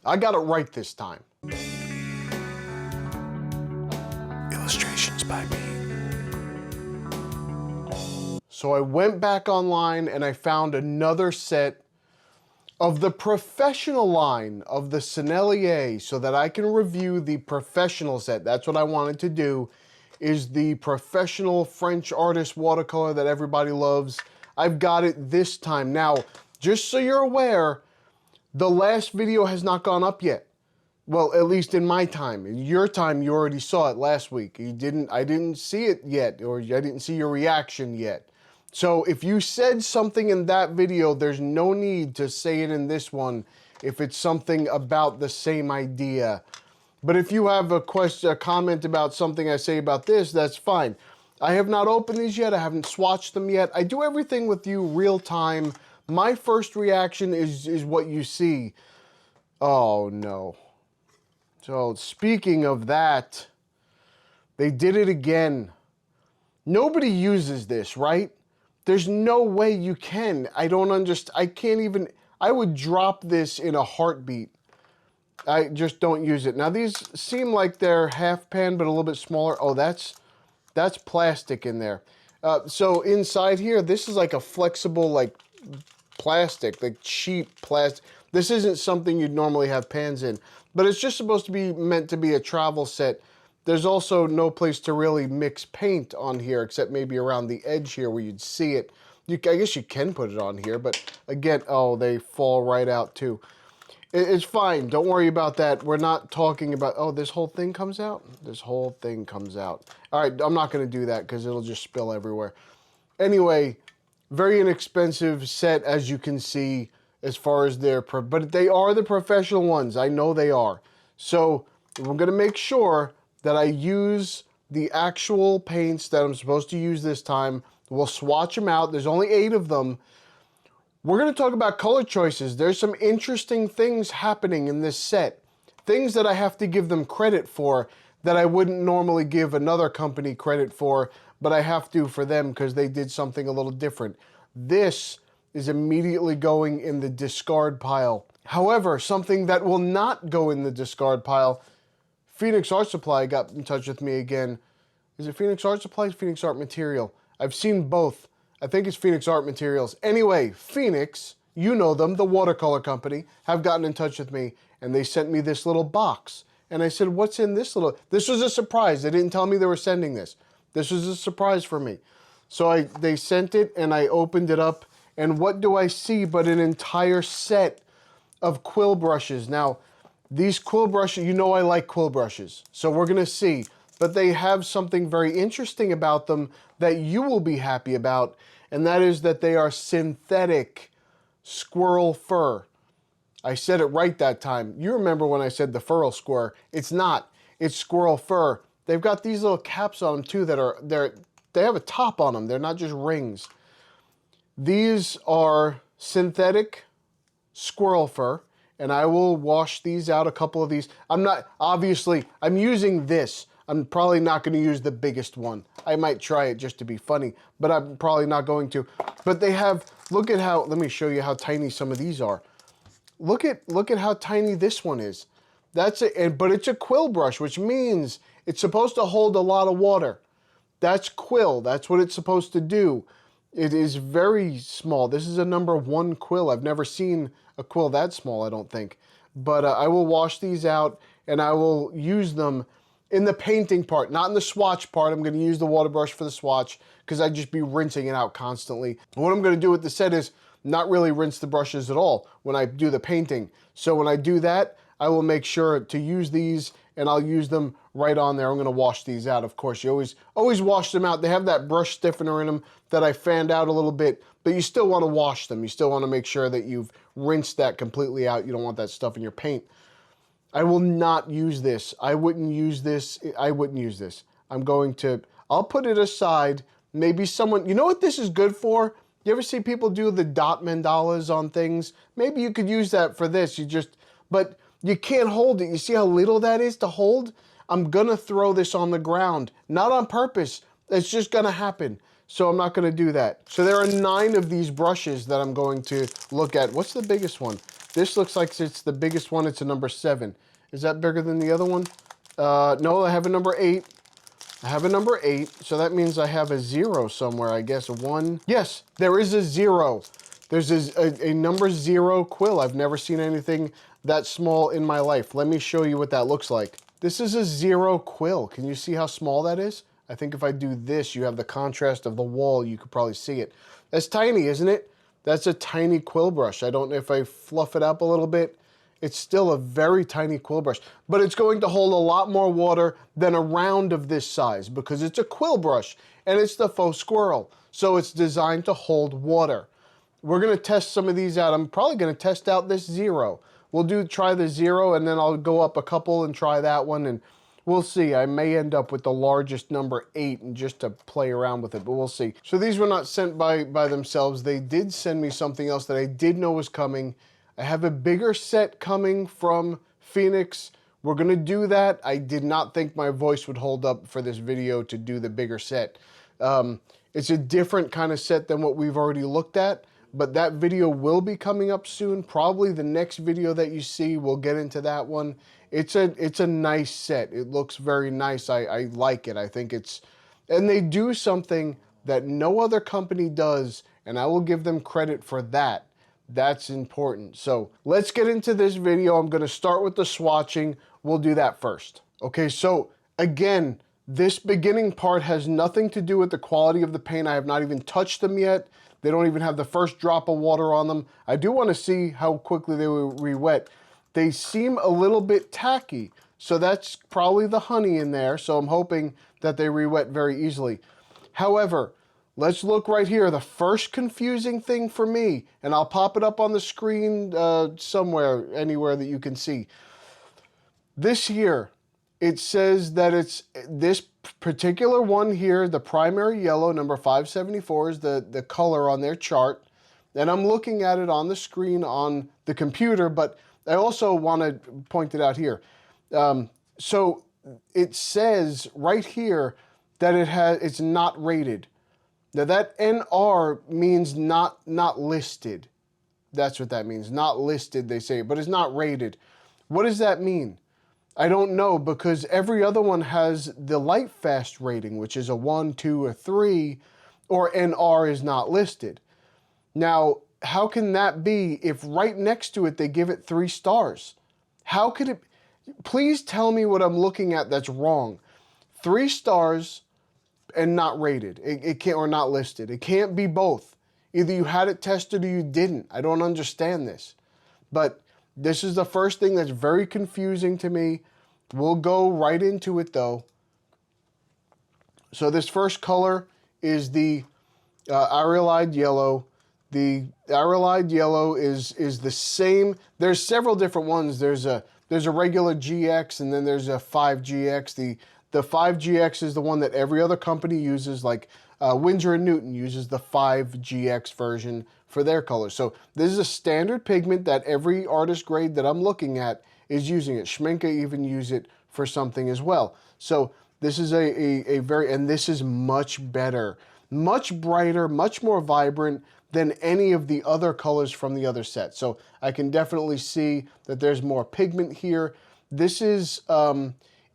I got it right this time. Illustrations by me. So I went back online and I found another set of the professional line of the Sennelier so that I can review the professional set. That's what I wanted to do, is the professional French artist watercolor that everybody loves. I've got it this time. Now, just so you're aware, the last video has not gone up yet. Well, at least in my time. In your time, you already saw it last week. I didn't see it yet, or I didn't see your reaction yet. So if you said something in that video, there's no need to say it in this one if it's something about the same idea. But if you have a question, a comment about something I say about this, that's fine. I have not opened these yet. I haven't swatched them yet. I do everything with you real time. My first reaction is what you see. Oh no. So speaking of that, they did it again. Nobody uses this, right? There's no way you can. I don't understand. I can't even, I would drop this in a heartbeat. I just don't use it. Now these seem like they're half pan, but a little bit smaller. Oh, that's plastic in there. So inside here, this is like a flexible, like plastic, like cheap plastic. This isn't something you'd normally have pans in, but it's just supposed to be meant to be a travel set. There's also no place to really mix paint on here, except maybe around the edge here where you'd see it. I guess you can put it on here, but again, oh, they fall right out too. It's fine, don't worry about that. We're not talking about, oh, this whole thing comes out? This whole thing comes out. All right, I'm not gonna do that because it'll just spill everywhere. Anyway, very inexpensive set, as you can see, as far as their, but they are the professional ones. I know they are. So we're gonna make sure that I use the actual paints that I'm supposed to use this time. We'll swatch them out. There's only 8 of them. We're gonna talk about color choices. There's some interesting things happening in this set. Things that I have to give them credit for that I wouldn't normally give another company credit for, but I have to for them because they did something a little different. This is immediately going in the discard pile. However, something that will not go in the discard pile, Phoenix Art Supply got in touch with me again. Is it Phoenix Art Supply? Phoenix Art Material. I've seen both. I think it's Phoenix Art Materials. Anyway, Phoenix, you know them, the watercolor company, have gotten in touch with me and they sent me this little box. And I said, what's in this little, this was a surprise. They didn't tell me they were sending this. This was a surprise for me. So they sent it and I opened it up and what do I see but an entire set of quill brushes. Now, these quill brushes, you know I like quill brushes, so we're gonna see. But they have something very interesting about them that you will be happy about, and that is that they are synthetic squirrel fur. I said it right that time. You remember when I said the furl square. It's not, it's squirrel fur. They've got these little caps on them too that are, they have a top on them. They're not just rings. These are synthetic squirrel fur. And I will wash these out, a couple of these. Obviously, I'm using this. I'm probably not going to use the biggest one. I might try it just to be funny, but I'm probably not going to. But they have, look at how, let me show you how tiny some of these are. Look at how tiny this one is. That's it, but it's a quill brush, which means it's supposed to hold a lot of water. That's quill, that's what it's supposed to do. It is very small. This is a number 1 quill. I've never seen a quill that small, I don't think. But I will wash these out and I will use them in the painting part, not in the swatch part. I'm gonna use the water brush for the swatch because I'd just be rinsing it out constantly. What I'm gonna do with the set is not really rinse the brushes at all when I do the painting. So when I do that, I will make sure to use these and I'll use them right on there. I'm gonna wash these out, of course. You always wash them out. They have that brush stiffener in them that I fanned out a little bit, but you still wanna wash them. You still wanna make sure that you've rinsed that completely out. You don't want that stuff in your paint. I will not use this. I wouldn't use this. I wouldn't use this. I'll put it aside. Maybe someone, you know what this is good for? You ever see people do the dot mandalas on things? Maybe you could use that for this. But you can't hold it. You see how little that is to hold? I'm gonna throw this on the ground. Not on purpose. It's just gonna happen. So I'm not gonna do that. So there are 9 of these brushes that I'm going to look at. What's the biggest one? This looks like it's the biggest one. It's a number 7. Is that bigger than the other one? No, I have a number 8. I have a number 8, so that means I have a 0 somewhere, I guess. A 1. Yes, there is a 0. There's a number 0 quill. I've never seen anything that small in my life. Let me show you what that looks like. This is a 0 quill. Can you see how small that is? I think if I do this, you have the contrast of the wall. You could probably see it. That's tiny, isn't it? That's a tiny quill brush. I don't know if I fluff it up a little bit. It's still a very tiny quill brush, but it's going to hold a lot more water than a round of this size because it's a quill brush and it's the faux squirrel. So it's designed to hold water. We're gonna test some of these out. I'm probably gonna test out this 0. We'll try the 0 and then I'll go up a couple and try that one and we'll see. I may end up with the largest number 8 and just to play around with it, but we'll see. So these were not sent by themselves. They did send me something else that I did know was coming. I have a bigger set coming from Phoenix. We're gonna do that. I did not think my voice would hold up for this video to do the bigger set. It's a different kind of set than what we've already looked at, but that video will be coming up soon. Probably the next video that you see, we'll get into that one. It's a nice set. It looks very nice. I like it. I think it's, and they do something that no other company does, and I will give them credit for that. That's important. So let's get into this video. I'm going to start with the swatching. We'll do that first. Okay, so again, this beginning part has nothing to do with the quality of the paint. I have not even touched them yet. They don't even have the first drop of water on them. I do want to see how quickly they will re-wet. They seem a little bit tacky, so that's probably the honey in there. So I'm hoping that they re-wet very easily. However, let's look right here. The first confusing thing for me, and I'll pop it up on the screen somewhere, anywhere that you can see. This here, it says that it's this particular one here, the primary yellow, number 574 is the color on their chart. And I'm looking at it on the screen on the computer, but I also want to point it out here. So it says right here that it's not rated. Now that NR means not listed. That's what that means. Not listed, they say, but it's not rated. What does that mean? I don't know, because every other one has the light fast rating, which is a 1, 2, or 3, or NR is not listed. Now, how can that be if right next to it they give it 3 stars? How could it? Please tell me what I'm looking at that's wrong. 3 stars and not rated. It can't, or not listed. It can't be both. Either you had it tested or you didn't. I don't understand this. But this is the first thing that's very confusing to me. We'll go right into it though. So this first color is the Aurelide Yellow. The Aurelide Yellow is the same. There's several different ones. There's a regular GX and then there's a 5GX. The 5GX is the one that every other company uses, like Winsor & Newton uses the 5GX version for their colors. So this is a standard pigment that every artist grade that I'm looking at is using it. Schmincke even use it for something as well. So this is a very, and this is much better, much brighter, much more vibrant than any of the other colors from the other set. So I can definitely see that there's more pigment here. This is,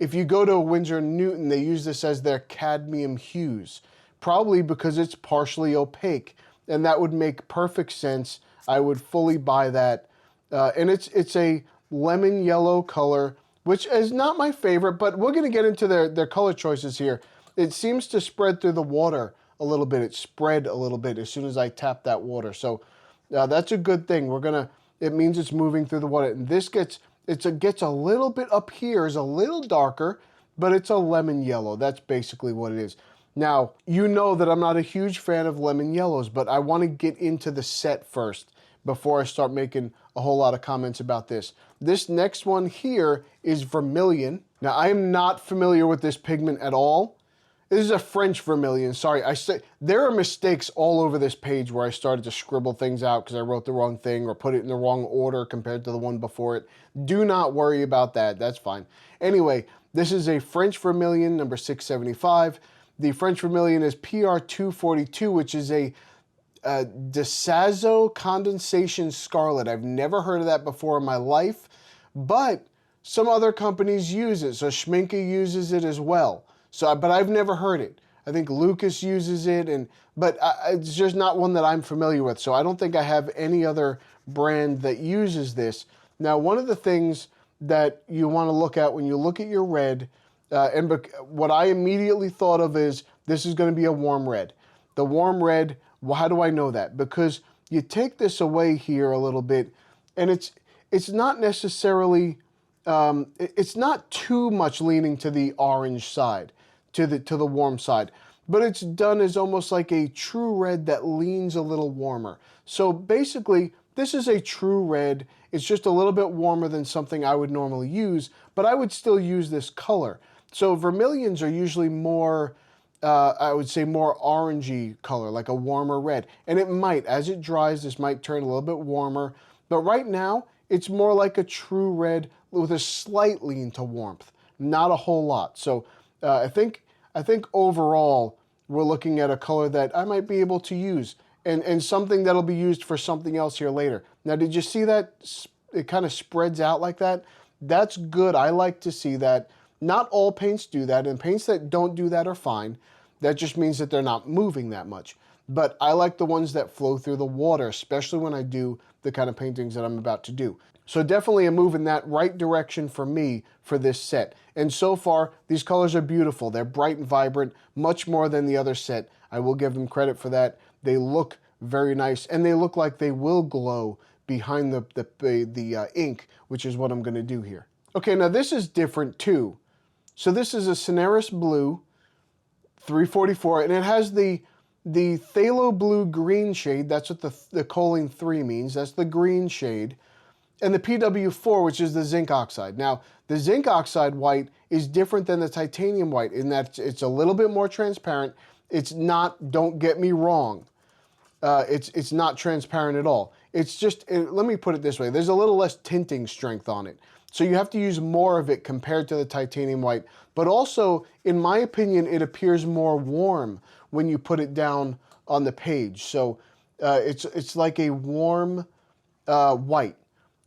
if you go to Winsor & Newton, they use this as their cadmium hues, probably because it's partially opaque, and that would make perfect sense. I would fully buy that. And it's a lemon yellow color, which is not my favorite, but we're gonna get into their color choices here. It seems to spread through the water a little bit. It spread a little bit as soon as I tap that water. So that's a good thing. It means it's moving through the water. And this gets a little bit up here, is a little darker, but it's a lemon yellow. That's basically what it is. Now, you know that I'm not a huge fan of lemon yellows, but I want to get into the set first before I start making a whole lot of comments about this. This next one here is vermilion. Now, I am not familiar with this pigment at all. This is a French vermilion. Sorry, there are mistakes all over this page where I started to scribble things out because I wrote the wrong thing or put it in the wrong order compared to the one before it. Do not worry about that. That's fine. Anyway, this is a French vermilion, number 675. The French vermilion is PR242, which is DeSazzo Condensation Scarlet. I've never heard of that before in my life, but some other companies use it. So Schminke uses it as well. So, but I've never heard it. I think Lucas uses it, but it's just not one that I'm familiar with. So I don't think I have any other brand that uses this. Now, one of the things that you want to look at when you look at your red, what I immediately thought of is this is going to be a warm red. The warm red, well, how do I know that? Because you take this away here a little bit, and it's not necessarily, it's not too much leaning to the orange side, to the warm side, but it's done as almost like a true red that leans a little warmer. So basically, this is a true red. It's just a little bit warmer than something I would normally use, but I would still use this color. So vermilions are usually more, I would say more orangey color, like a warmer red. And it might, as it dries, this might turn a little bit warmer. But right now, it's more like a true red with a slight lean to warmth, not a whole lot. So I think overall, we're looking at a color that I might be able to use and something that'll be used for something else here later. Now, did you see that it kind of spreads out like that? That's good. I like to see that. Not all paints do that, and paints that don't do that are fine. That just means that they're not moving that much. But I like the ones that flow through the water, especially when I do the kind of paintings that I'm about to do. So definitely a move in that right direction for me for this set. And so far, these colors are beautiful. They're bright and vibrant, much more than the other set. I will give them credit for that. They look very nice, and they look like they will glow behind the ink, which is what I'm going to do here. Okay, now this is different too. So this is a Sennelier Blue 344, and it has the phthalo blue green shade. That's what the choline 3 means. That's the green shade. And the PW4, which is the zinc oxide. Now, the zinc oxide white is different than the titanium white in that it's a little bit more transparent. It's not, don't get me wrong, it's not transparent at all. It's just, let me put it this way, there's a little less tinting strength on it. So you have to use more of it compared to the titanium white. But also, in my opinion, it appears more warm when you put it down on the page. So it's like a warm white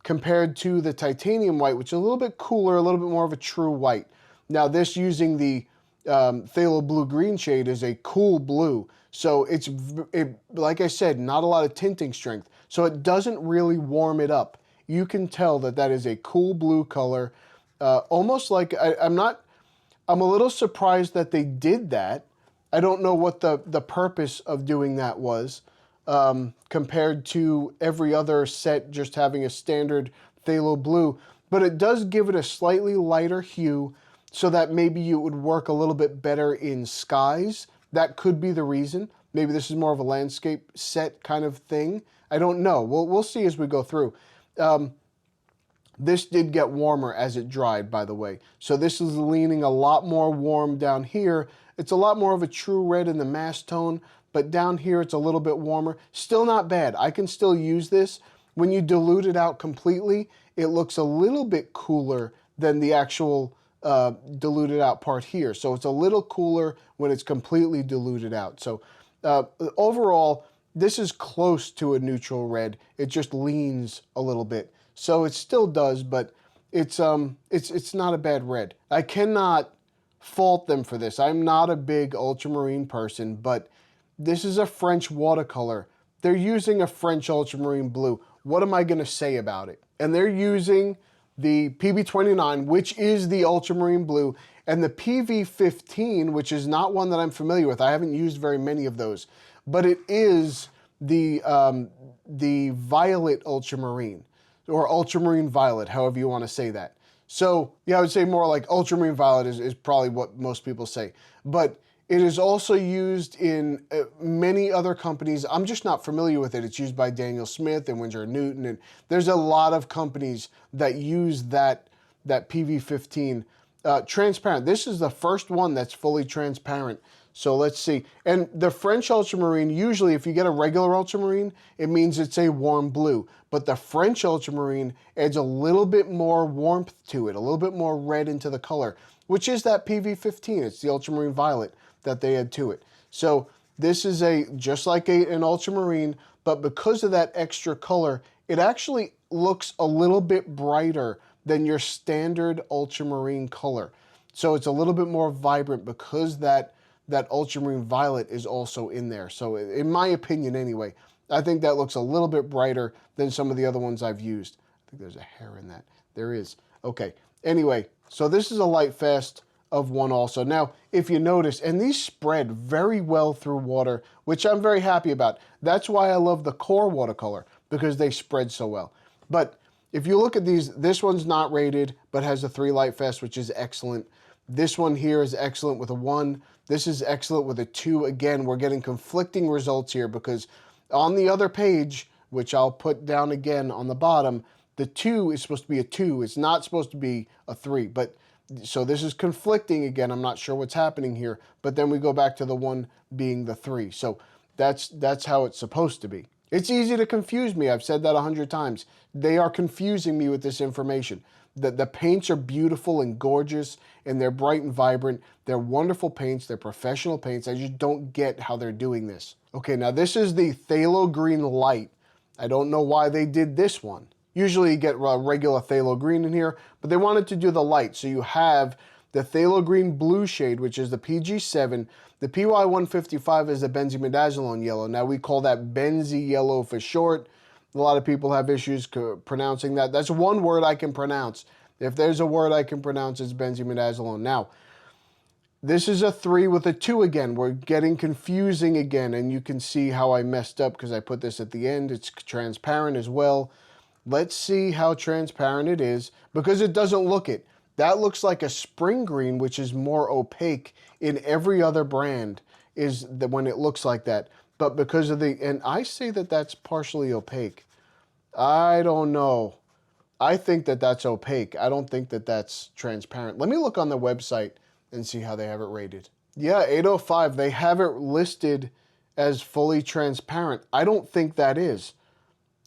compared to the titanium white, which is a little bit cooler, a little bit more of a true white. Now this using the phthalo blue-green shade is a cool blue. So it's, like I said, not a lot of tinting strength. So it doesn't really warm it up. You can tell that that is a cool blue color. Almost like, I'm a little surprised that they did that. I don't know what the purpose of doing that was. Compared to every other set just having a standard phthalo blue, but it does give it a slightly lighter hue so that maybe it would work a little bit better in skies. That could be the reason. Maybe this is more of a landscape set kind of thing. I don't know. We'll see as we go through. This did get warmer as it dried, by the way. So this is leaning a lot more warm down here. It's a lot more of a true red in the mass tone, but down here it's a little bit warmer. Still not bad. I can still use this. When you dilute it out completely, it looks a little bit cooler than the actual diluted out part here. So it's a little cooler when it's completely diluted out. So overall, this is close to a neutral red. It just leans a little bit. So it still does, but it's not a bad red. I cannot fault them for this. I'm not a big ultramarine person, but this is a French watercolor. They're using a French ultramarine blue. What am I going to say about it? And they're using the PB29, which is the ultramarine blue, and the PV15, which is not one that I'm familiar with. I haven't used very many of those, but it is the violet ultramarine, or ultramarine violet, however you want to say that. So yeah, I would say more like ultramarine violet is probably what most people say. But it is also used in many other companies. I'm just not familiar with it. It's used by Daniel Smith and Winsor & Newton, and there's a lot of companies that use that PV15 transparent. This is the first one that's fully transparent. So let's see. And the French ultramarine, usually if you get a regular ultramarine, it means it's a warm blue. But the French ultramarine adds a little bit more warmth to it, a little bit more red into the color, which is that PV15. It's the ultramarine violet that they add to it. So This is just like an ultramarine, but because of that extra color, it actually looks a little bit brighter than your standard ultramarine color. So it's a little bit more vibrant because that ultramarine violet is also in there. So in my opinion anyway, I think that looks a little bit brighter than some of the other ones I've used. I think there's a hair in that. There is. Okay. Anyway, so this is a light fast of one also. Now, if you notice, and these spread very well through water, which I'm very happy about. That's why I love the core watercolor, because they spread so well. But if you look at these, this one's not rated, but has a 3 light fast, which is excellent. This one here is excellent with a 1. This is excellent with a 2. Again, we're getting conflicting results here because on the other page, which I'll put down again on the bottom, the 2 is supposed to be a 2. It's not supposed to be a 3. But so this is conflicting again. I'm not sure what's happening here. But then we go back to the 1 being the 3. So that's how it's supposed to be. It's easy to confuse me. I've said that 100 times. They are confusing me with this information. The paints are beautiful and gorgeous, and they're bright and vibrant. They're wonderful paints. They're professional paints. I just don't get how they're doing this. Okay, now this is the Phthalo Green Light. I don't know why they did this one. Usually you get regular phthalo green in here, but they wanted to do the light. So you have the phthalo green blue shade, which is the PG7. The PY155 is the benzimidazoline yellow. Now we call that benzy yellow for short. A lot of people have issues pronouncing that. That's one word I can pronounce. If there's a word I can pronounce, it's benzimidazoline. Now, this is a 3 with a 2 again. We're getting confusing again, and you can see how I messed up because I put this at the end. It's transparent as well. Let's see how transparent it is because it doesn't look it. That looks like a spring green, which is more opaque in every other brand is when it looks like that. But because of and I say that that's partially opaque. I don't know. I think that that's opaque. I don't think that that's transparent. Let me look on the website and see how they have it rated. Yeah, 805, they have it listed as fully transparent. I don't think that is.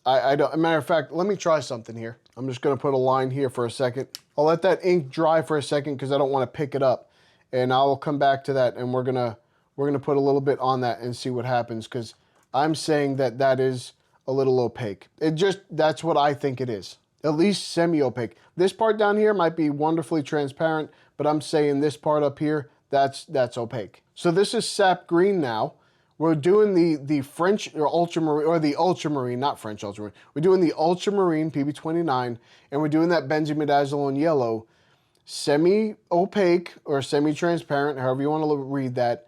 I don't, as a matter of fact, let me try something here. I'm just gonna put a line here for a second. I'll let that ink dry for a second because I don't wanna pick it up. And I'll come back to that and we're gonna put a little bit on that and see what happens because I'm saying that that is a little opaque. That's what I think it is. At least semi-opaque. This part down here might be wonderfully transparent, but I'm saying this part up here, that's opaque. So this is sap green now. We're doing the French or ultramarine, or the ultramarine, not French ultramarine. We're doing the ultramarine PB29, and we're doing that benzimidazoline yellow, semi-opaque or semi-transparent, however you want to read that.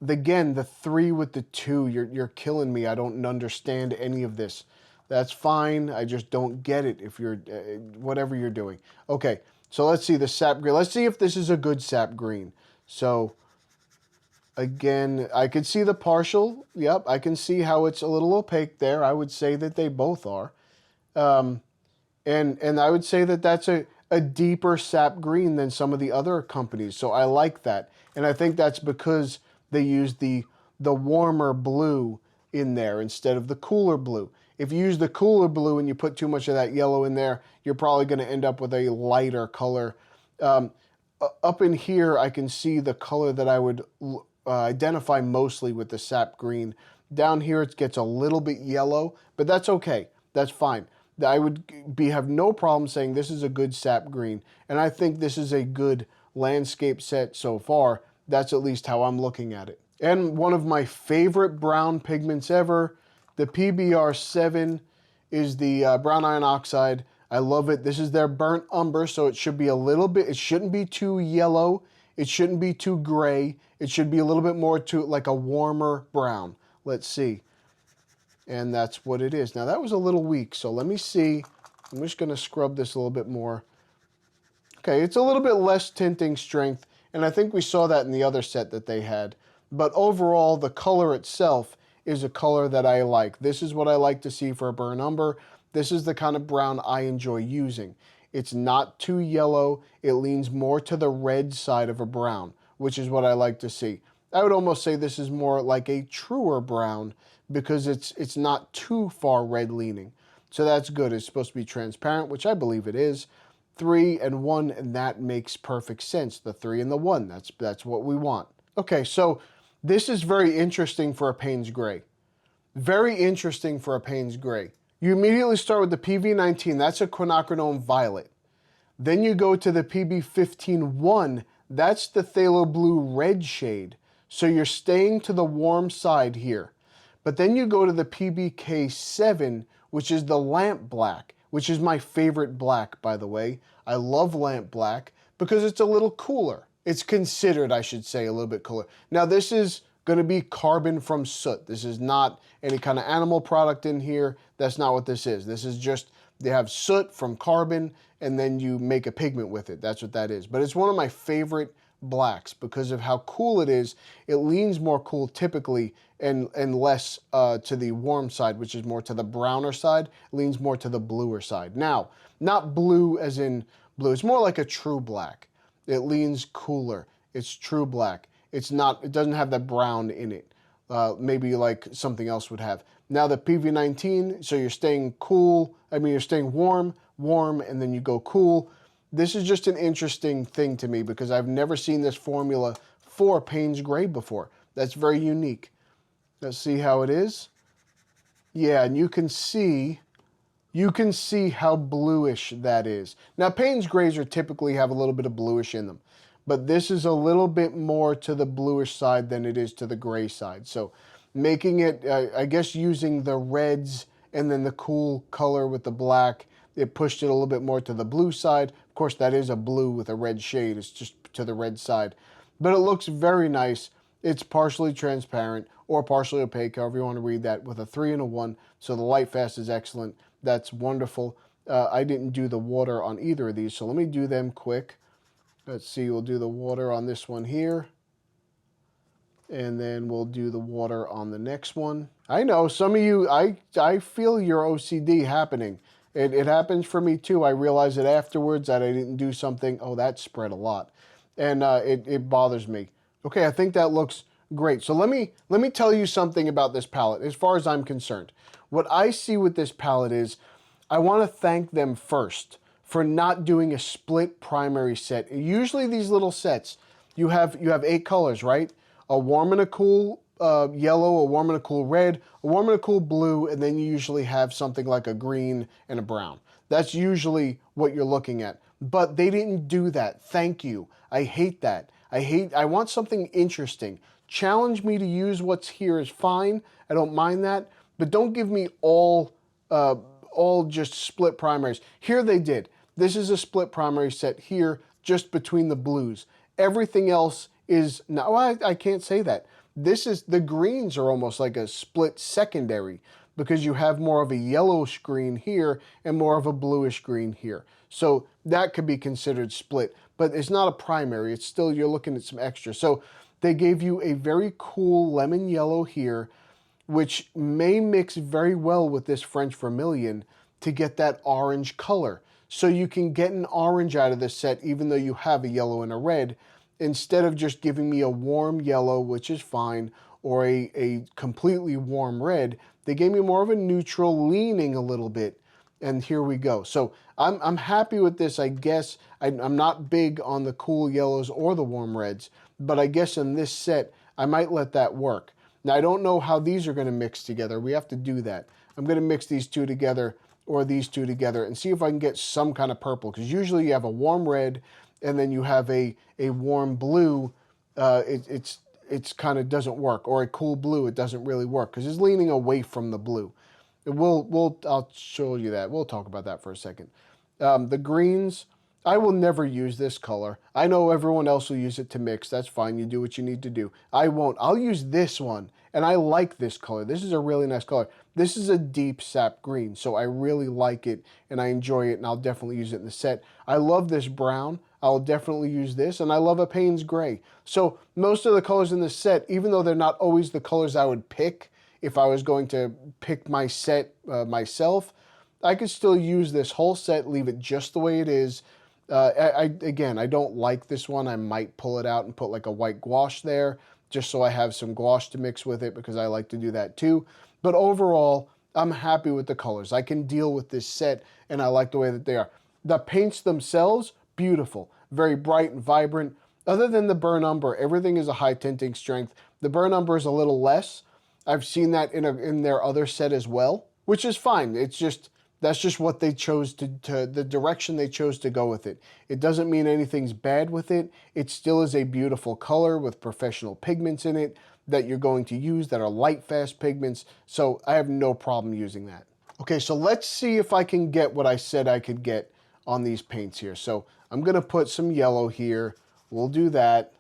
Again, the 3 with the 2, you're killing me. I don't understand any of this. That's fine. I just don't get it if you're, whatever you're doing. Okay, so let's see the sap green. Let's see if this is a good sap green. So again, I could see the partial. Yep, I can see how it's a little opaque there. I would say that they both are. And I would say that that's a deeper sap green than some of the other companies. So I like that. And I think that's because they use the warmer blue in there instead of the cooler blue. If you use the cooler blue and you put too much of that yellow in there, you're probably going to end up with a lighter color. Up in here, I can see the color that I would identify mostly with the sap green. Down here, it gets a little bit yellow, but that's okay. That's fine. I would have no problem saying this is a good sap green, and I think this is a good landscape set so far. That's at least how I'm looking at it. And one of my favorite brown pigments ever, the PBR7 is the brown iron oxide. I love it. This is their burnt umber, so it should be a little bit, it shouldn't be too yellow. It shouldn't be too gray. It should be a little bit more to like a warmer brown. Let's see. And that's what it is. Now that was a little weak, so let me see. I'm just gonna scrub this a little bit more. Okay, it's a little bit less tinting strength, and I think we saw that in the other set that they had. But overall, the color itself is a color that I like. This is what I like to see for a burnt umber. This is the kind of brown I enjoy using. It's not too yellow. It leans more to the red side of a brown, which is what I like to see. I would almost say this is more like a truer brown because it's not too far red leaning. So that's good. It's supposed to be transparent, which I believe it is. 3 and 1, and that makes perfect sense. The 3 and the 1, that's what we want. Okay, so This is very interesting for a Payne's Gray. Very interesting for a Payne's Gray. You immediately start with the PV19, that's a quinacridone violet. Then you go to the PB15-1, that's the phthalo blue red shade. So you're staying to the warm side here. But then you go to the PBK7, which is the lamp black, which is my favorite black, by the way. I love lamp black because it's a little cooler. It's considered, I should say, a little bit cooler. Now this is going to be carbon from soot. This is not any kind of animal product in here. That's not what this is. This is just, they have soot from carbon and then you make a pigment with it. That's what that is. But it's one of my favorite blacks because of how cool it is. It leans more cool typically and less to the warm side, which is more to the browner side. It leans more to the bluer side. Now, not blue as in blue. It's more like a true black. It leans cooler. It's true black. It's not, it doesn't have that brown in it. Maybe like something else would have. Now the PV19, so you're staying cool, you're staying warm, and then you go cool. This is just an interesting thing to me because I've never seen this formula for Payne's Gray before. That's very unique. Let's see how it is. Yeah, and you can see how bluish that is. Now Payne's Grays are typically have a little bit of bluish in them, but this is a little bit more to the bluish side than it is to the gray side. So making it, I guess using the reds and then the cool color with the black, it pushed it a little bit more to the blue side. Of course, that is a blue with a red shade. It's just to the red side. But it looks very nice. It's partially transparent or partially opaque, however you want to read that, with a 3 and a 1. So the light fast is excellent. That's wonderful. I didn't do the water on either of these, so let me do them quick. Let's see, we'll do the water on this one here. And then we'll do the water on the next one. I know, some of you, I feel your OCD happening. It happens for me too. I realize it afterwards that I didn't do something. Oh, that spread a lot. And it bothers me. Okay, I think that looks great. So let me tell you something about this palette as far as I'm concerned. What I see with this palette is I want to thank them first for not doing a split primary set. Usually these little sets, you have 8 colors, right? A warm and a cool yellow, a warm and a cool red, a warm and a cool blue, and then you usually have something like a green and a brown. That's usually what you're looking at. But they didn't do that. Thank you. I hate that. I want something interesting. Challenge me to use what's here is fine. I don't mind that. But don't give me all just split primaries. Here they did. This is a split primary set here, just between the blues. Everything else is, no, I can't say that. This is, the greens are almost like a split secondary because you have more of a yellowish green here and more of a bluish green here. So that could be considered split, but it's not a primary. It's still, you're looking at some extra. So they gave you a very cool lemon yellow here, which may mix very well with this French vermilion to get that orange color. So you can get an orange out of this set even though you have a yellow and a red, instead of just giving me a warm yellow, which is fine, or a completely warm red. They gave me more of a neutral, leaning a little bit, and here we go. So I'm happy with this, I guess. I'm not big on the cool yellows or the warm reds, but I guess in this set, I might let that work. Now, I don't know how these are going to mix together. We have to do that. I'm going to mix these two together or these two together and see if I can get some kind of purple, because usually you have a warm red and then you have a warm blue. It's kind of doesn't work, or a cool blue. It doesn't really work because it's leaning away from the blue. I'll show you that. We'll talk about that for a second. The greens, I will never use this color. I know everyone else will use it to mix. That's fine. You do what you need to do. I won't. I'll use this one, and I like this color. This is a really nice color. This is a deep sap green, so I really like it, and I enjoy it, and I'll definitely use it in the set. I love this brown. I'll definitely use this, and I love a Payne's Gray. So most of the colors in this set, even though they're not always the colors I would pick if I was going to pick my set myself, I could still use this whole set, leave it just the way it is. Again, I don't like this one. I might pull it out and put like a white gouache there, just so I have some gouache to mix with it, because I like to do that too. But overall, I'm happy with the colors. I can deal with this set, and I like the way that they are. The paints themselves, beautiful, very bright and vibrant. Other than the burn umber, everything is a high tinting strength. The burr number is a little less. I've seen that in their other set as well, which is fine. It's just, that's just what they chose to the direction they chose to go with it. It doesn't mean anything's bad with it. It still is a beautiful color with professional pigments in it that you're going to use that are light, fast pigments. So I have no problem using that. Okay, so let's see if I can get what I said I could get on these paints here. So I'm gonna put some yellow here. We'll do that.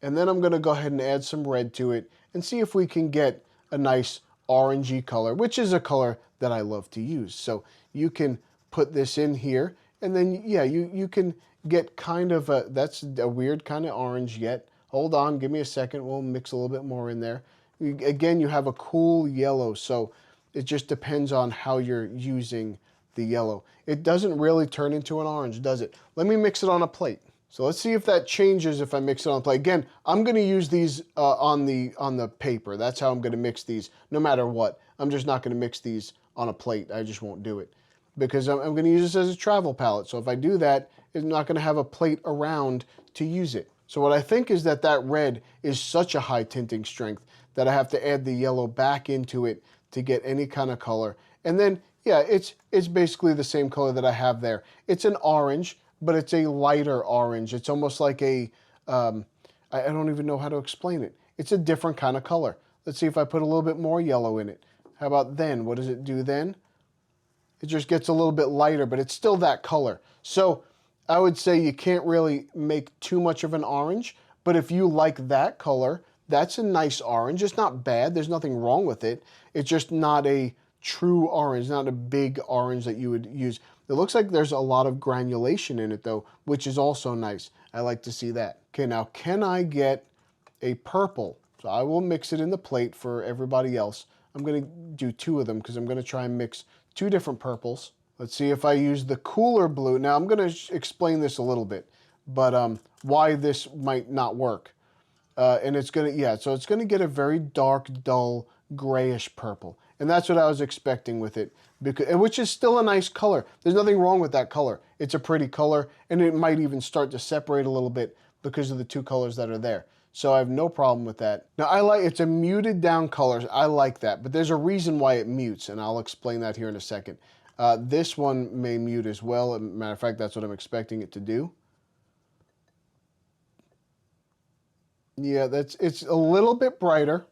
And then I'm gonna go ahead and add some red to it and see if we can get a nice orangey color, which is a color that I love to use. So you can put this in here, and then yeah, you can get kind of a, that's a weird kind of orange yet. Hold on, give me a second, we'll mix a little bit more in there. Again, you have a cool yellow, so it just depends on how you're using the yellow. It doesn't really turn into an orange, does it? Let me mix it on a plate. So let's see if that changes if I mix it on a plate. Again, I'm gonna use these on the paper. That's how I'm gonna mix these, no matter what. I'm just not gonna mix these on a plate. I just won't do it. Because I'm gonna use this as a travel palette. So if I do that, it's not gonna have a plate around to use it. So what I think is that that red is such a high tinting strength that I have to add the yellow back into it to get any kind of color. And then, yeah, it's basically the same color that I have there. It's an orange, but it's a lighter orange. It's almost like a, I don't even know how to explain it. It's a different kind of color. Let's see if I put a little bit more yellow in it. How about then? What does it do then? It just gets a little bit lighter, but it's still that color. So I would say you can't really make too much of an orange, but if you like that color, that's a nice orange. It's not bad. There's nothing wrong with it. It's just not a true orange, not a big orange that you would use. It looks like there's a lot of granulation in it though, which is also nice. I like to see that. Okay, now can I get a purple? So I will mix it in the plate for everybody else. I'm gonna do two of them because I'm gonna try and mix two different purples. Let's see if I use the cooler blue. Now I'm gonna explain this a little bit, but why this might not work. And it's gonna, yeah, so it's gonna get a very dark, dull, grayish purple. And that's what I was expecting with it, because, which is still a nice color. There's nothing wrong with that color. It's a pretty color, and it might even start to separate a little bit because of the two colors that are there. So I have no problem with that. Now I like, it's a muted down color. I like that, but there's a reason why it mutes, and I'll explain that here in a second. This one may mute as well. As a matter of fact, that's what I'm expecting it to do. Yeah, it's a little bit brighter.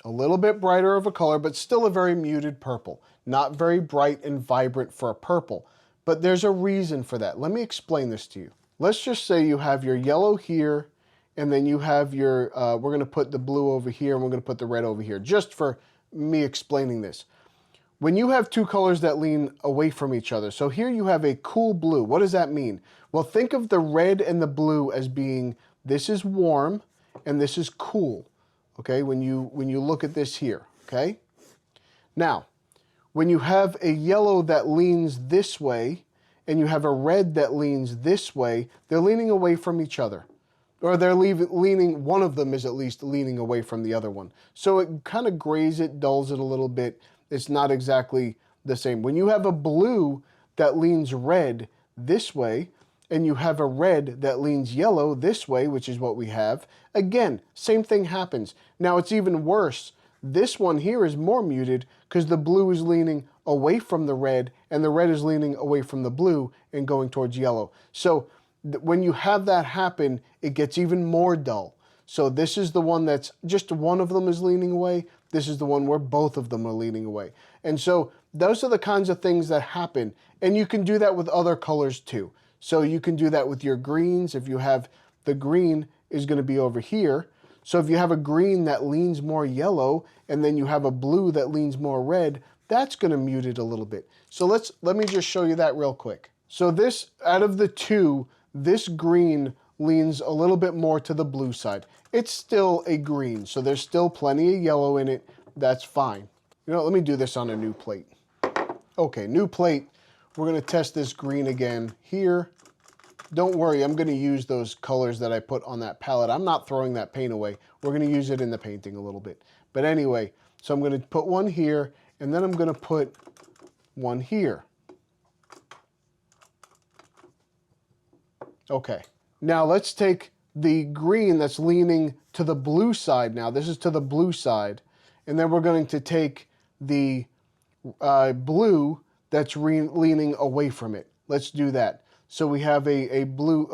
A little bit brighter of a color, but still a very muted purple. Not very bright and vibrant for a purple, but there's a reason for that. Let me explain this to you. Let's just say you have your yellow here, and then you have your, we're gonna put the blue over here, and we're gonna put the red over here, just for me explaining this. When you have two colors that lean away from each other, so here you have a cool blue. What does that mean? Well, think of the red and the blue as being, this is warm, and this is cool. Okay, when you look at this here, okay? Now, when you have a yellow that leans this way and you have a red that leans this way, they're leaning away from each other. Or they're leaning, one of them is at least leaning away from the other one. So it kind of grays it, dulls it a little bit. It's not exactly the same. When you have a blue that leans red this way, and you have a red that leans yellow this way, which is what we have, again, same thing happens. Now it's even worse. This one here is more muted because the blue is leaning away from the red and the red is leaning away from the blue and going towards yellow. So when you have that happen, it gets even more dull. So this is the one that's just one of them is leaning away. This is the one where both of them are leaning away. And so those are the kinds of things that happen. And you can do that with other colors too. So you can do that with your greens. If you have the green is going to be over here. So if you have a green that leans more yellow and then you have a blue that leans more red, that's going to mute it a little bit. So let me just show you that real quick. So this, out of the two, this green leans a little bit more to the blue side. It's still a green, so there's still plenty of yellow in it. That's fine. You know, let me do this on a new plate. Okay, new plate. We're going to test this green again here. Don't worry, I'm going to use those colors that I put on that palette. I'm not throwing that paint away. We're going to use it in the painting a little bit. But anyway, so I'm going to put one here, and then I'm going to put one here. Okay, now let's take the green that's leaning to the blue side now. This is to the blue side. And then we're going to take the blue that's leaning away from it. Let's do that. So we have a blue,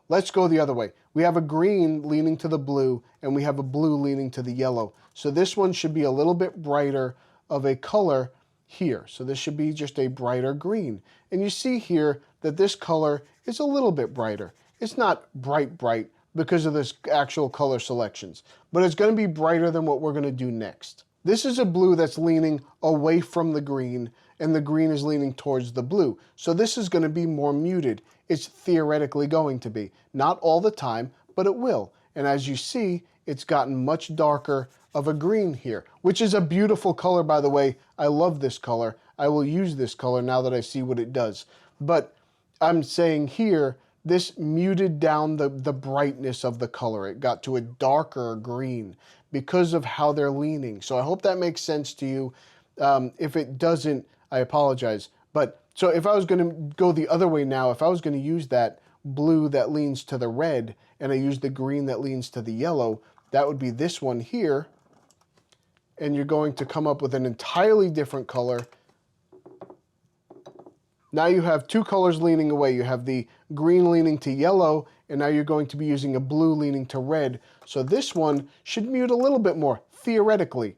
let's go the other way. We have a green leaning to the blue, and we have a blue leaning to the yellow. So this one should be a little bit brighter of a color here. So this should be just a brighter green. And you see here that this color is a little bit brighter. It's not bright because of this actual color selections, but it's going to be brighter than what we're going to do next. This is a blue that's leaning away from the green, and the green is leaning towards the blue. So this is going to be more muted. It's theoretically going to be. Not all the time, but it will. And as you see, it's gotten much darker of a green here, which is a beautiful color, by the way. I love this color. I will use this color now that I see what it does. But I'm saying here, this muted down the brightness of the color. It got to a darker green because of how they're leaning. So I hope that makes sense to you. If it doesn't, I apologize. But so if I was going to go the other way now, if I was going to use that blue that leans to the red and I use the green that leans to the yellow, that would be this one here. And you're going to come up with an entirely different color. Now you have two colors leaning away. You have the green leaning to yellow, and now you're going to be using a blue leaning to red. So this one should mute a little bit more, theoretically.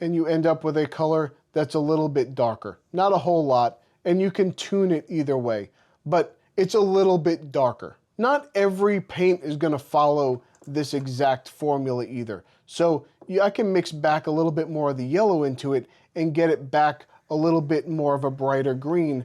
And you end up with a color that's a little bit darker. Not a whole lot, and you can tune it either way, but it's a little bit darker. Not every paint is going to follow this exact formula either. So I can mix back a little bit more of the yellow into it and get it back a little bit more of a brighter green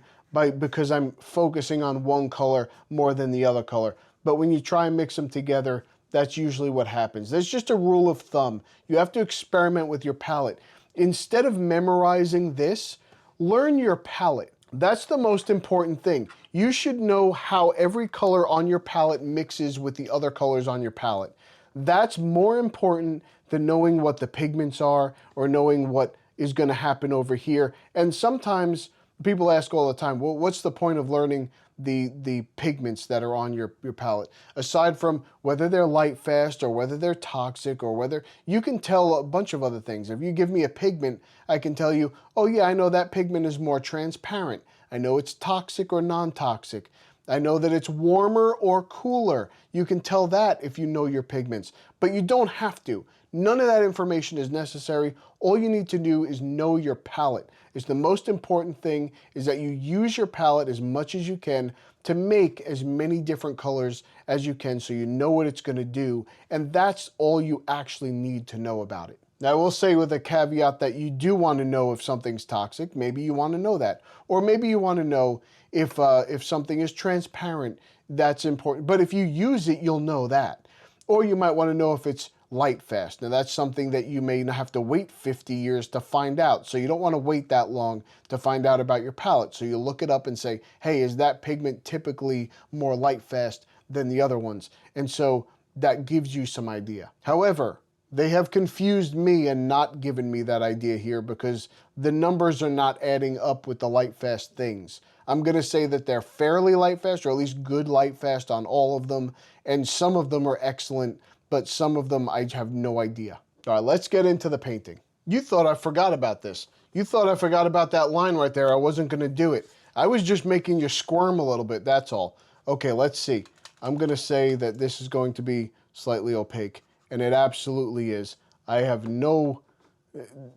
because I'm focusing on one color more than the other color. But when you try and mix them together, that's usually what happens. There's just a rule of thumb. You have to experiment with your palette. Instead of memorizing this, learn your palette. That's the most important thing. You should know how every color on your palette mixes with the other colors on your palette. That's more important than knowing what the pigments are or knowing what is going to happen over here. And sometimes people ask all the time, well, what's the point of learning the pigments that are on your palette? Aside from whether they're light fast or whether they're toxic or whether you can tell a bunch of other things. If you give me a pigment, I can tell you, oh yeah, I know that pigment is more transparent. I know it's toxic or non-toxic. I know that it's warmer or cooler. You can tell that if you know your pigments, but you don't have to. None of that information is necessary. All you need to do is know your palette. It's the most important thing is that you use your palette as much as you can to make as many different colors as you can so you know what it's going to do, and that's all you actually need to know about it. Now, I will say with a caveat that you do want to know if something's toxic. Maybe you want to know that. Or maybe you want to know if something is transparent. That's important. But if you use it, you'll know that. Or you might want to know if it's light fast. Now, that's something that you may have to wait 50 years to find out. So you don't want to wait that long to find out about your palette. So you look it up and say, hey, is that pigment typically more light fast than the other ones? And so that gives you some idea. However, they have confused me and not given me that idea here because the numbers are not adding up with the light fast things. I'm going to say that they're fairly light fast, or at least good light fast on all of them, and some of them are excellent, but some of them I have no idea. All right, let's get into the painting. You thought I forgot about this. You thought I forgot about that line right there. I wasn't going to do it. I was just making you squirm a little bit, that's all. Okay, let's see. I'm going to say that this is going to be slightly opaque. And it absolutely is. I have no,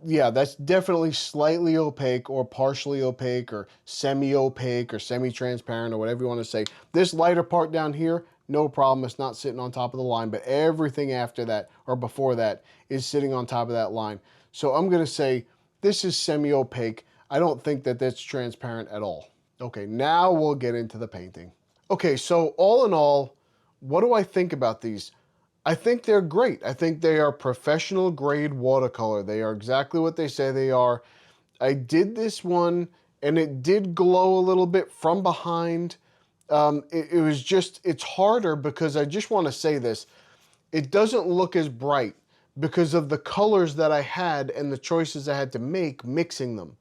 yeah, that's definitely slightly opaque or partially opaque or semi-opaque or semi-transparent or whatever you want to say. This lighter part down here, no problem. It's not sitting on top of the line, but everything after that or before that is sitting on top of that line. So I'm going to say this is semi-opaque. I don't think that that's transparent at all. Okay, now we'll get into the painting. Okay, so all in all, what do I think about these? I think they're great. I think they are professional grade watercolor. They are exactly what they say they are. I did this one and it did glow a little bit from behind. It was just, it's harder because I just want to say this. It doesn't look as bright because of the colors that I had and the choices I had to make mixing them.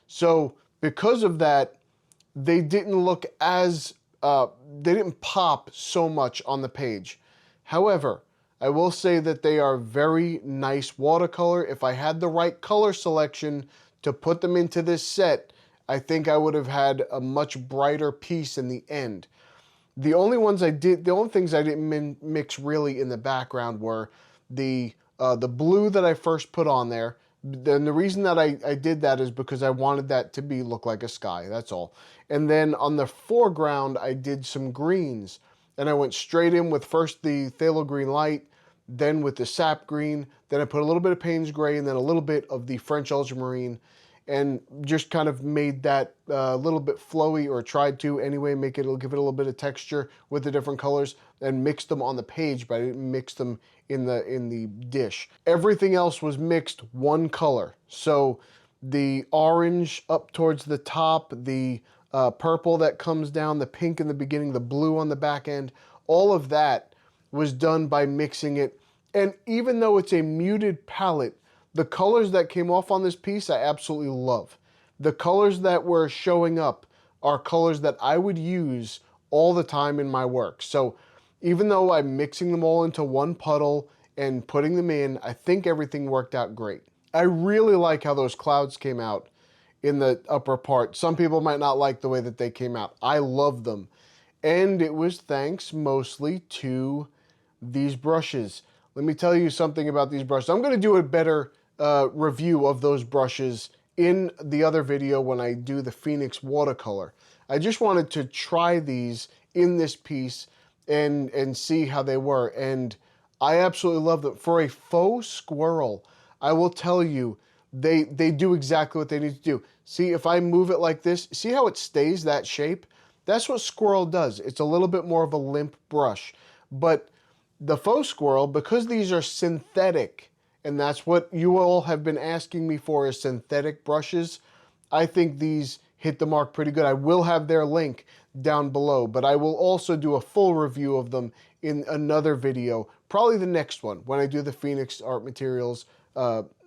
So because of that, they didn't look as, they didn't pop so much on the page. However, I will say that they are very nice watercolor. If I had the right color selection to put them into this set, I think I would have had a much brighter piece in the end. The only things I didn't mix really in the background were the blue that I first put on there. Then the reason that I did that is because I wanted that to look like a sky, that's all. And then on the foreground, I did some greens. And I went straight in with first the phthalo green light, then with the sap green, then I put a little bit of Payne's gray, and then a little bit of the French ultramarine, and just kind of made that a little bit flowy, or tried to anyway, give it a little bit of texture with the different colors, and mixed them on the page, but I didn't mix them in the dish. Everything else was mixed one color. So the orange up towards the top, the purple that comes down, the pink in the beginning, the blue on the back end, all of that was done by mixing it. And even though it's a muted palette, the colors that came off on this piece, I absolutely love. The colors that were showing up are colors that I would use all the time in my work. So even though I'm mixing them all into one puddle and putting them in, I think everything worked out great. I really like how those clouds came out in the upper part. Some people might not like the way that they came out. I love them. And it was thanks mostly to these brushes. Let me tell you something about these brushes. I'm going to do a better review of those brushes in the other video when I do the Phoenix watercolor. I just wanted to try these in this piece and see how they were. And I absolutely love them. For a faux squirrel, I will tell you, they do exactly what they need to do. See, if I move it like this, see how it stays that shape? That's what squirrel does. It's a little bit more of a limp brush. But the faux squirrel, because these are synthetic, and that's what you all have been asking me for, is synthetic brushes, I think these hit the mark pretty good. I will have their link down below, but I will also do a full review of them in another video, probably the next one, when I do the Phoenix Art Materials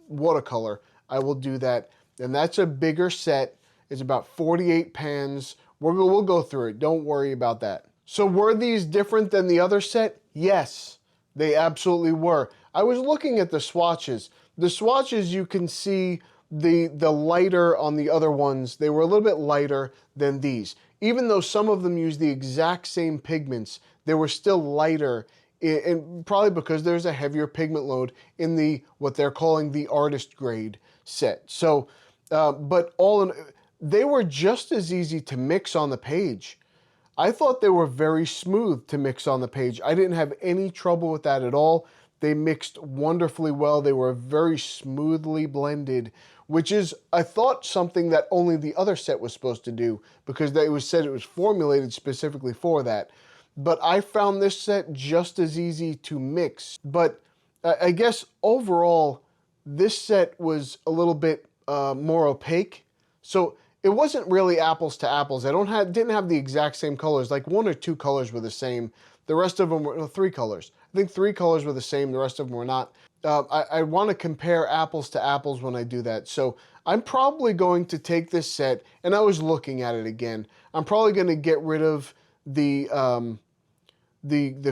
watercolor. I will do that, and that's a bigger set. It's about 48 pans. We'll go through it. Don't worry about that. So were these different than the other set? Yes, they absolutely were. I was looking at the swatches. The swatches, you can see the lighter on the other ones. They were a little bit lighter than these. Even though some of them use the exact same pigments, they were still lighter, and probably because there's a heavier pigment load in the, what they're calling the artist grade set. So, but they were just as easy to mix on the page. I thought they were very smooth to mix on the page. I didn't have any trouble with that at all. They mixed wonderfully well. They were very smoothly blended, which is, I thought, something that only the other set was supposed to do, because it was said it was formulated specifically for that. But I found this set just as easy to mix. But I guess overall, this set was a little bit more opaque. So it wasn't really apples to apples. I didn't have the exact same colors. Like 1 or 2 colors were the same. The rest of them were 3 colors. I think 3 colors were the same. The rest of them were not. I want to compare apples to apples when I do that. So I'm probably going to take this set, and I was looking at it again. I'm probably going to get rid of the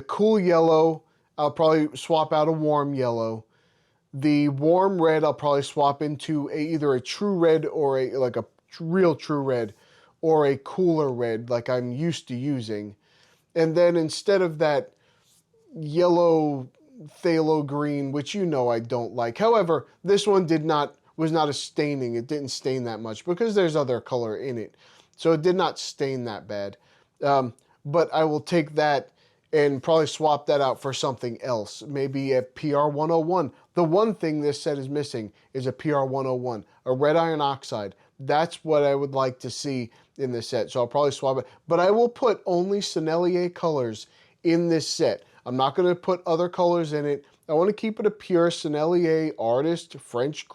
cool yellow. I'll probably swap out a warm yellow. The warm red I'll probably swap into either a true red or like a real true red, or a cooler red like I'm used to using. And then instead of that yellow phthalo green, which you know I don't like. However, this one was not a staining. It didn't stain that much because there's other color in it. So it did not stain that bad. But I will take that and probably swap that out for something else. Maybe a PR 101. The one thing this set is missing is a PR 101, a red iron oxide. That's what I would like to see in this set. So I'll probably swap it. But I will put only Sennelier colors in this set. I'm not going to put other colors in it. I want to keep it a pure Sennelier artist, French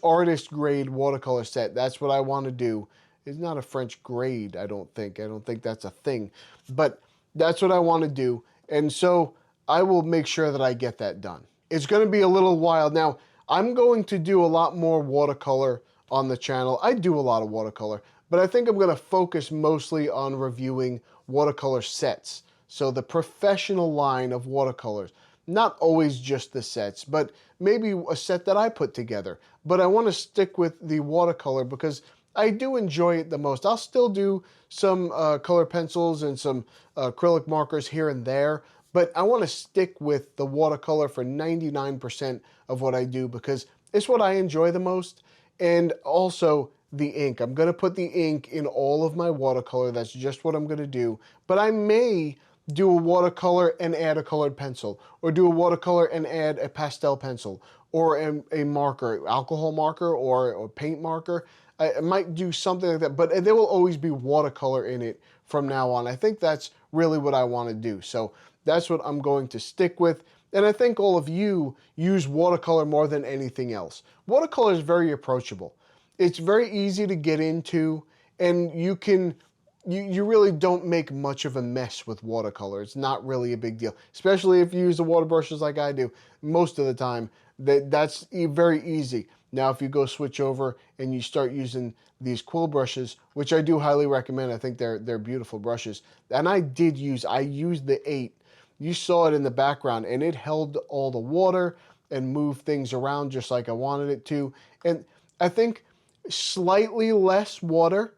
artist grade watercolor set. That's what I want to do. It's not a French grade, I don't think. I don't think that's a thing. But that's what I want to do. And so I will make sure that I get that done. It's going to be a little while. Now, I'm going to do a lot more watercolor on the channel. I do a lot of watercolor, but I think I'm going to focus mostly on reviewing watercolor sets. So the professional line of watercolors. Not always just the sets, but maybe a set that I put together. But I want to stick with the watercolor because I do enjoy it the most. I'll still do some color pencils and some acrylic markers here and there, but I want to stick with the watercolor for 99% of what I do because it's what I enjoy the most. And also the ink. I'm going to put the ink in all of my watercolor. That's just what I'm going to do. But I may do a watercolor and add a colored pencil, or do a watercolor and add a pastel pencil, or a marker, alcohol marker, or paint marker. I might do something like that, but there will always be watercolor in it from now on. I think that's really what I want to do. So that's what I'm going to stick with. And I think all of you use watercolor more than anything else. Watercolor is very approachable. It's very easy to get into, and you really don't make much of a mess with watercolor. It's not really a big deal, especially if you use the water brushes like I do. Most of the time, that's very easy. Now, if you go switch over and you start using these quill brushes, which I do highly recommend, I think they're beautiful brushes. And I used the 8. You saw it in the background, and it held all the water and moved things around just like I wanted it to. And I think slightly less water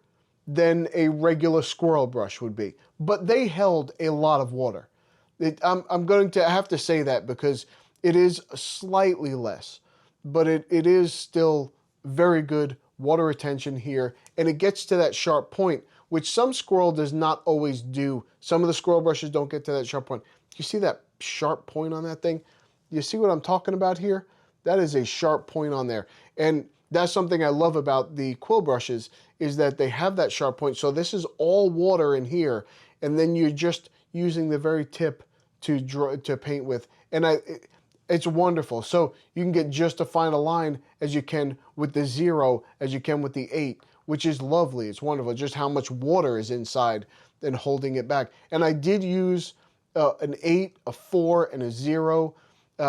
than a regular squirrel brush would be, but they held a lot of water. I'm going to have to say that because it is slightly less, but it is still very good water retention here, and it gets to that sharp point, which some squirrel does not always do. Some of the squirrel brushes don't get to that sharp point. You see that sharp point on that thing? You see what I'm talking about here? That is a sharp point on there. And that's something I love about the quill brushes, is that they have that sharp point. So this is all water in here, and then you're just using the very tip to paint with. And it's wonderful. So you can get just as fine a line as you can with the 0, as you can with the 8, which is lovely. It's wonderful just how much water is inside and holding it back. And I did use an 8, a 4, and a 0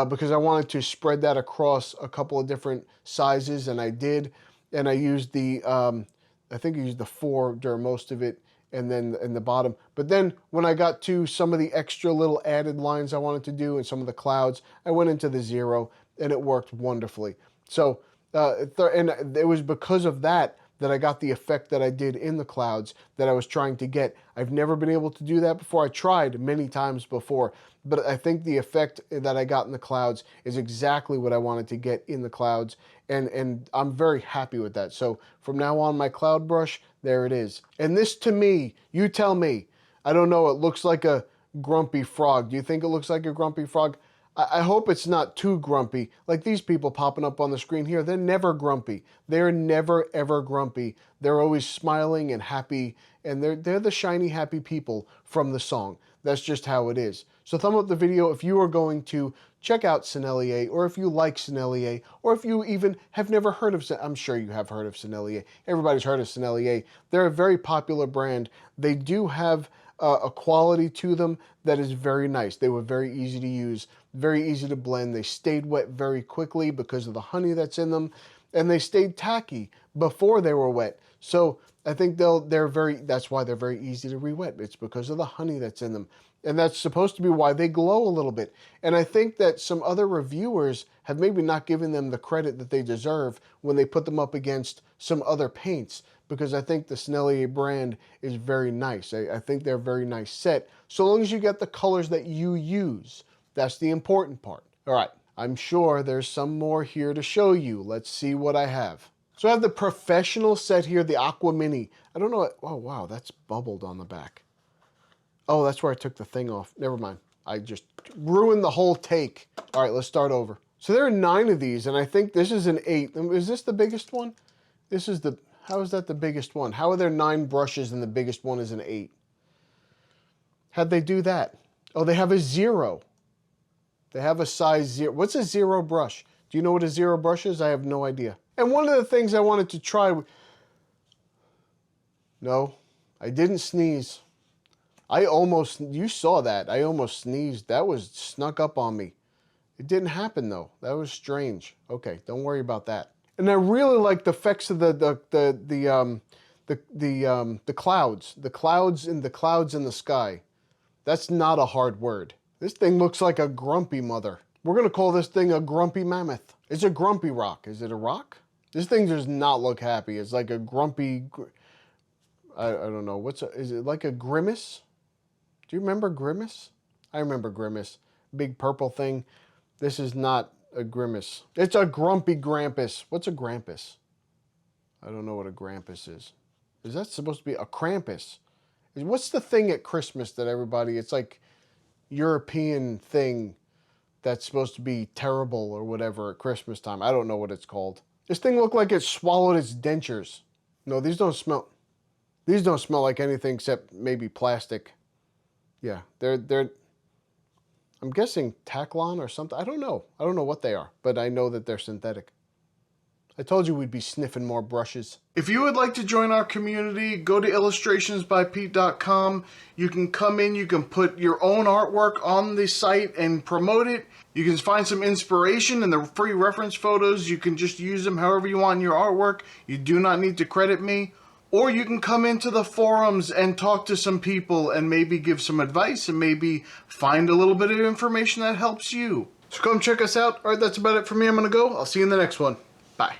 because I wanted to spread that across a couple of different sizes, and I did. And I used I think I used the 4 during most of it, and then in the bottom. But then when I got to some of the extra little added lines I wanted to do and some of the clouds, I went into the 0, and it worked wonderfully. So, and it was because of that I got the effect that I did in the clouds that I was trying to get. I've never been able to do that before. I tried many times before, but I think the effect that I got in the clouds is exactly what I wanted to get in the clouds, and I'm very happy with that. So from now on, my cloud brush, there it is. And this, to me, you tell me, I don't know, it looks like a grumpy frog. Do you think it looks like a grumpy frog? I hope it's not too grumpy. Like these people popping up on the screen here, they're never grumpy. They're never, ever grumpy. They're always smiling and happy, and they're the shiny, happy people from the song. That's just how it is. So thumb up the video if you are going to check out Sennelier, or if you like Sennelier, or if you even have never heard of I'm sure you have heard of Sennelier. Everybody's heard of Sennelier. They're a very popular brand. They do have a quality to them that is very nice. They were very easy to use, very easy to blend. They stayed wet very quickly because of the honey that's in them, and they stayed tacky before they were wet. So I think that's why they're very easy to re-wet. It's because of the honey that's in them. And that's supposed to be why they glow a little bit. And I think that some other reviewers have maybe not given them the credit that they deserve when they put them up against some other paints, because I think the Sennelier brand is very nice. I think they're a very nice set, so long as you get the colors that you use. That's the important part. All right, I'm sure there's some more here to show you. Let's see what I have. So I have the professional set here, the Aqua Mini. I don't know, oh wow, that's bubbled on the back. Oh, that's where I took the thing off. Never mind. I just ruined the whole take. All right, let's start over. So there are 9 of these, and I think this is an 8. Is this the biggest one? How is that the biggest one? How are there 9 brushes and the biggest one is an 8? How'd they do that? Oh, they have a 0. They have a size 0. What's a 0 brush? Do you know what a 0 brush is? I have no idea. And one of the things I wanted to try... No, I didn't sneeze. You saw that. I almost sneezed. That was snuck up on me. It didn't happen though. That was strange. Okay, don't worry about that. And I really like the effects of the clouds. The clouds in the sky. That's not a hard word. This thing looks like a grumpy mother. We're gonna call this thing a grumpy mammoth. It's a grumpy rock. Is it a rock? This thing does not look happy. It's like a grumpy, I don't know. Is it like a grimace? Do you remember Grimace? I remember Grimace. Big purple thing. This is not a grimace. It's a grumpy Grampus. What's a Grampus? I don't know what a Grampus is. Is that supposed to be a Krampus? What's the thing at Christmas that everybody, it's like European thing that's supposed to be terrible or whatever at Christmas time. I don't know what it's called. This thing looked like it swallowed its dentures. No, these don't smell like anything except maybe plastic. Yeah, they're I'm guessing Taclon or something. I don't know. I don't know what they are, but I know that they're synthetic. I told you we'd be sniffing more brushes. If you would like to join our community, go to illustrationsbypete.com. You can come in, you can put your own artwork on the site and promote it. You can find some inspiration in the free reference photos. You can just use them however you want in your artwork. You do not need to credit me. Or you can come into the forums and talk to some people and maybe give some advice and maybe find a little bit of information that helps you. So come check us out. All right, that's about it for me. I'm going to go. I'll see you in the next one. Bye.